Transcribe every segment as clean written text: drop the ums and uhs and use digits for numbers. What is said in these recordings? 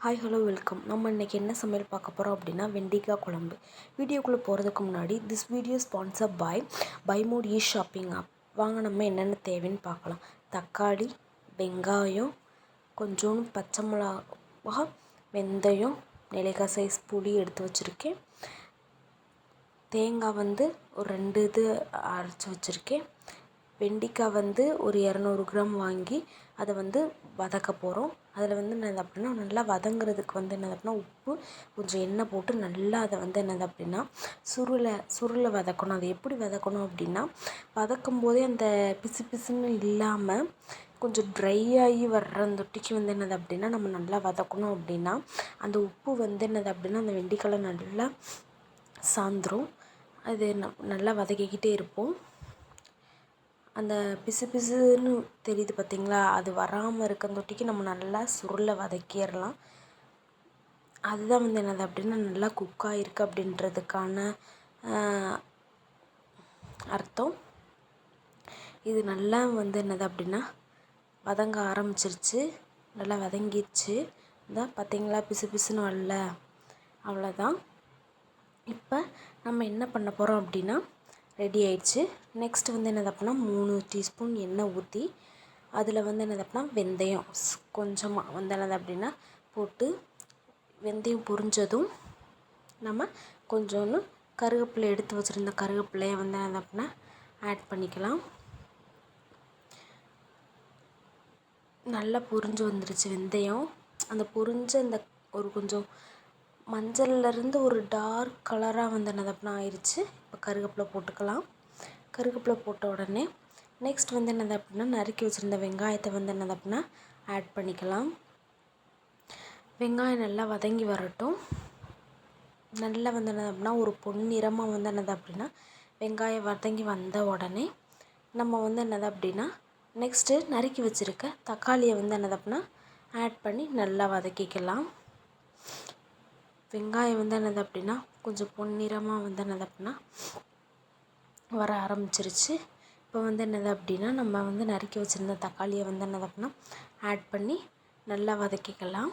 Hi hello welcome. நம்ம இன்றைக்கி என்ன சமையல் பார்க்க போகிறோம் அப்படின்னா வெண்டைக்காய் குழம்பு. வீடியோக்குள்ளே போகிறதுக்கு முன்னாடி this video sponsor by mod e shopping app. வாங்க நம்ம என்னென்ன தேவைன்னு பார்க்கலாம். தக்காளி, வெங்காயம், கொஞ்சோண்டு பச்சை மிளகா, வெந்தயம், நெல்லிக்காய் சைஸ் புளி எடுத்து வச்சுருக்கேன். தேங்காய் ஒரு 2 இது அரைச்சி வச்சுருக்கேன். வெண்டைக்காய் ஒரு 200 கிராம் வாங்கி அதை வதக்க போகிறோம். அதில் என்னது அப்படின்னா நல்லா வதங்குறதுக்கு என்னது அப்படின்னா உப்பு, கொஞ்சம் எண்ணெய் போட்டு நல்லா அதை என்னது அப்படின்னா சுருளை வதக்கணும். அதை எப்படி வதக்கணும் அப்படின்னா வதக்கும் போதே அந்த பிசு பிசுன்னு இல்லாமல் கொஞ்சம் ட்ரை ஆகி வர்ற அந்த தொட்டிக்கு என்னது அப்படின்னா நம்ம நல்லா வதக்கணும். அப்படின்னா அந்த உப்பு என்னது அப்படின்னா அந்த வெண்டைக்காய் நல்லா சாந்துரும். அது நல்லா வதக்கிக்கிட்டே இருப்போம். அந்த பிசு பிசுன்னு தெரியுது பார்த்திங்களா, அது வராமல் இருக்க தொட்டிக்கு நம்ம நல்லா சுருளை வதக்கிடலாம். அதுதான் என்னது அப்படின்னா நல்லா குக் ஆகிருக்கு அப்படின்றதுக்கான அர்த்தம். இது நல்லா என்னது அப்படின்னா வதங்க ஆரம்பிச்சிருச்சு, நல்லா வதங்கிடுச்சு. இந்த பார்த்திங்களா பிசு பிசுன்னு வரல, அவ்வளோதான். இப்போ நம்ம என்ன பண்ண போகிறோம் அப்படின்னா ரெடி ஆயிடுச்சு. நெக்ஸ்ட் என்னது அப்படின்னா 3 டீஸ்பூன் எண்ணெய் ஊற்றி அதில் என்னது அப்படின்னா வெந்தயம் கொஞ்சமாக என்னது அப்படின்னா போட்டு வெந்தயம் பொரிஞ்சதும் நம்ம கொஞ்சோண்டு கருவேப்பிலை எடுத்து வச்சுருந்த கருவேப்பிலையை என்னது அப்படின்னா ஆட் பண்ணிக்கலாம். நல்லா பொரிஞ்சு வந்துருச்சு வெந்தயம். அந்த பொரிஞ்ச அந்த ஒரு கொஞ்சம் மஞ்சள்லேருந்து ஒரு டார்க் கலராக என்னது அப்படின்னா ஆயிடுச்சு. இப்போ கருவேப்பிலை போட்டுக்கலாம். கருவேப்பிலை போட்ட உடனே நெக்ஸ்ட் என்னது அப்படின்னா நறுக்கி வச்சுருந்த வெங்காயத்தை என்னது அப்படின்னா ஆட் பண்ணிக்கலாம். வெங்காயம் நல்லா வதங்கி வரட்டும். நல்லா என்னது அப்படின்னா ஒரு பொன்னிறமாக என்னது அப்படின்னா வெங்காயம் வதங்கி வந்த உடனே நம்ம என்னது அப்படின்னா நெக்ஸ்ட்டு நறுக்கி வச்சுருக்க தக்காளியை என்னது அப்படின்னா ஆட் பண்ணி நல்லா வதக்கிக்கலாம். வெங்காயம் என்னது அப்படின்னா கொஞ்சம் பொன்னிறமாக என்னது அப்படின்னா வர ஆரம்பிச்சிருச்சு. இப்போ என்னது அப்படின்னா நம்ம நறுக்கி வச்சுருந்த தக்காளியை என்னது அப்படின்னா ஆட் பண்ணி நல்லா வதக்கிக்கலாம்.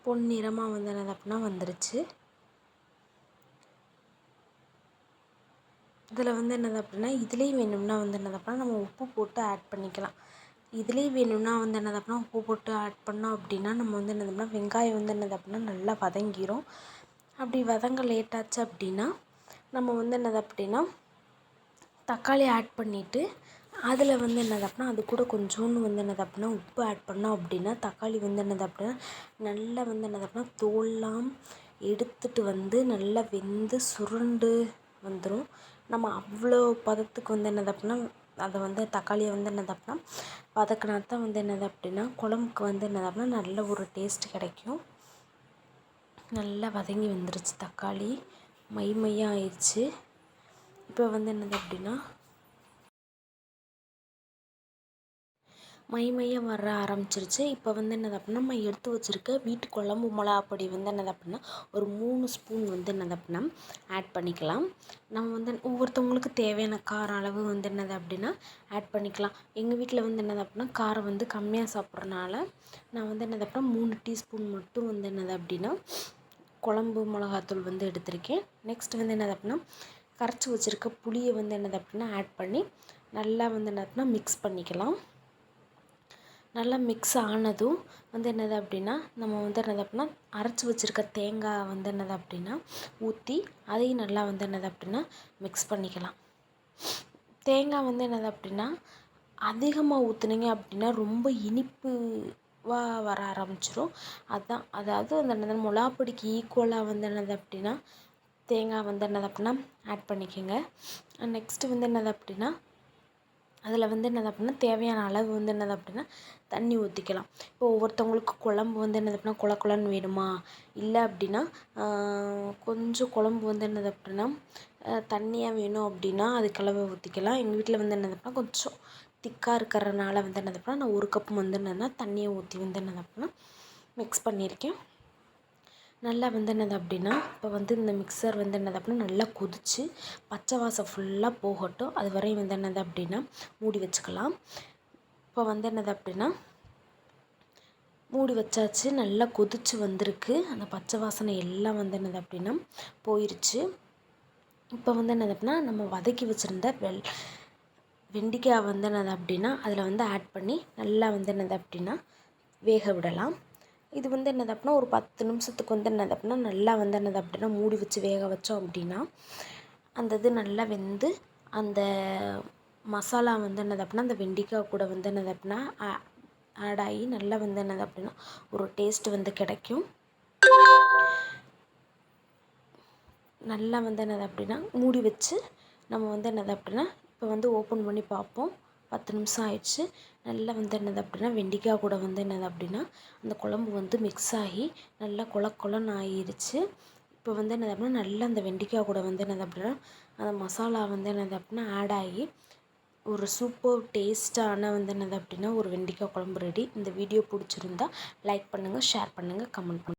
பொன்னிறமாக என்னது அப்படின்னா வந்துருச்சு. இதில் என்னது அப்படின்னா இதுலேயும் வேணும்னா என்னது அப்படின்னா நம்ம உப்பு போட்டு ஆட் பண்ணிக்கலாம். இதுலேயும் வேணும்னா என்னது அப்படின்னா உப்பு போட்டு ஆட் பண்ணோம் அப்படின்னா நம்ம என்னது அப்படின்னா வெங்காயம் என்னது அப்படின்னா நல்லா வதங்கிரும். அப்படி வதங்க லேட்டாச்சு அப்படின்னா நம்ம என்னது அப்படின்னா தக்காளி ஆட் பண்ணிவிட்டு அதில் என்னது அப்படின்னா அது கூட கொஞ்சோண்டு என்னது அப்படின்னா உப்பு ஆட் பண்ணோம் அப்படின்னா தக்காளி என்னது அப்படின்னா நல்லா என்னது அப்படின்னா தோல்லாம் எடுத்துட்டு நல்லா வெந்து சுருண்டு வந்துடும். நம்ம அவ்வளோ பதத்துக்கு என்னது அப்படின்னா அதை தக்காளியை என்னது அப்படின்னா வதக்கினா தான் என்னது அப்படின்னா குழம்புக்கு என்னது அப்படின்னா நல்ல ஒரு டேஸ்ட் கிடைக்கும். நல்லா வதங்கி வந்துருச்சு, தக்காளி மையாக ஆயிடுச்சு. இப்போ என்னது அப்படின்னா மையாக வர ஆரம்பிச்சிருச்சு. இப்போ என்னது அப்படின்னா நம்ம எடுத்து வச்சுருக்க வீட்டு குழம்பு மிளகாப்பொடி என்னது அப்படின்னா ஒரு 3 ஸ்பூன் என்னது அப்படின்னா ஆட் பண்ணிக்கலாம். நம்ம ஒவ்வொருத்தவங்களுக்கு தேவையான காரம் அளவு என்னது அப்படின்னா ஆட் பண்ணிக்கலாம். எங்கள் வீட்டில் என்னது அப்படின்னா காரம் கம்மியாக சாப்பிட்றனால நான் என்னது அப்படின்னா 3 டீஸ்பூன் மட்டும் என்னது அப்படின்னா குழம்பு மிளகாத்தூள் எடுத்திருக்கேன். நெக்ஸ்ட் என்னது அப்படின்னா கரைச்சி வச்சுருக்க புளியை என்னது அப்படின்னா ஆட் பண்ணி நல்லா என்னது அப்படின்னா மிக்ஸ் பண்ணிக்கலாம். நல்லா மிக்ஸ் ஆனதும் என்னது அப்படின்னா நம்ம என்னது அப்படின்னா அரைச்சி வச்சுருக்க தேங்காய் என்னது அப்படின்னா ஊற்றி அதையும் நல்லா என்னது அப்படின்னா மிக்ஸ் பண்ணிக்கலாம். தேங்காய் என்னது அப்படின்னா அதிகமாக ஊற்றுனீங்க அப்படின்னா ரொம்ப இனிப்புவாக வர ஆரம்பிச்சிடும். அதுதான் அதாவது அந்த மிளகாப்பொடிக்கு ஈக்குவலாக என்னது அப்படின்னா தேங்காய் என்னது அப்படின்னா ஆட் பண்ணிக்கோங்க. நெக்ஸ்ட்டு என்னது அப்படின்னா அதில் என்னது அப்படின்னா தேவையான அளவு என்னது அப்படின்னா தண்ணி ஊற்றிக்கலாம். இப்போ ஒவ்வொருத்தவங்களுக்கு குழம்பு என்னது அப்படின்னா கொல கொலன்னு வேணுமா, இல்லை அப்படின்னா கொஞ்சம் குழம்பு என்னது அப்படின்னா தண்ணியாக வேணும் அப்படின்னா அதுக்களவு ஊற்றிக்கலாம். எங்கள் வீட்டில் என்னது அப்படின்னா கொஞ்சம் திக்காக இருக்கிறனால என்னது அப்படின்னா நான் 1 கப் என்னதுன்னா தண்ணியை ஊற்றி என்னது அப்படின்னா மிக்ஸ் பண்ணியிருக்கேன். நல்லா என்னது அப்படின்னா இப்போ இந்த மிக்சர் என்னது அப்படின்னா நல்லா கொதித்து பச்சை வாசம் ஃபுல்லாக போகட்டும். அது வரையும் என்னது அப்படின்னா மூடி வச்சுக்கலாம். இப்போ வந்து என்னது அப்படின்னா மூடி வச்சாச்சு. நல்லா கொதிச்சு வந்திருக்கு. அந்த பச்சை வாசனை எல்லாம் வந்து என்னது அப்படின்னா போயிடுச்சு. இப்போ வந்து என்னது அப்படின்னா நம்ம வதக்கி வச்சுருந்த வெண்டைக்காய் வந்து என்னது அப்படின்னா அதில் வந்து ஆட் பண்ணி நல்லா வந்து என்னது அப்படின்னா வேக விடலாம். இது வந்து என்னது அப்படின்னா ஒரு 10 நிமிஷத்துக்கு வந்து என்னது அப்படின்னா நல்லா வந்து என்னது அப்படின்னா மூடி வச்சு வேக வச்சோம் அப்படின்னா அந்த இது நல்லா வெந்து அந்த மசாலா வந்து என்னது அப்படின்னா அந்த வெண்டைக்காய் கூட வந்து என்னது அப்படின்னா ஆட் ஆகி நல்லா வந்து என்னது அப்படின்னா ஒரு டேஸ்ட் வந்து கிடைக்கும். நல்லா வந்து என்னது அப்படின்னா மூடி வச்சு நம்ம வந்து என்னது அப்படின்னா இப்போ வந்து ஓப்பன் பண்ணி பார்ப்போம். 10 நிமிஷம் ஆயிடுச்சு. நல்லா வந்து என்னது அப்படின்னா வெண்டைக்காய் கூட வந்து என்னது அப்படின்னா அந்த குழம்பு வந்து மிக்ஸ் ஆகி நல்லா கொலன்னு ஆகிருச்சு. இப்போ வந்து என்னது அப்படின்னா நல்லா அந்த வெண்டைக்காய் கூட வந்து என்னது அப்படின்னா அந்த மசாலா வந்து என்னது அப்படின்னா ஆட் ஆகி ஒரு சூப்பர் டேஸ்ட்டான வந்து என்னது அப்படின்னா ஒரு வெண்டைக்காய் குழம்பு ரெடி. இந்த வீடியோ பிடிச்சிருந்தா லைக் பண்ணுங்கள், ஷேர் பண்ணுங்கள், கமெண்ட் பண்ணுங்கள்.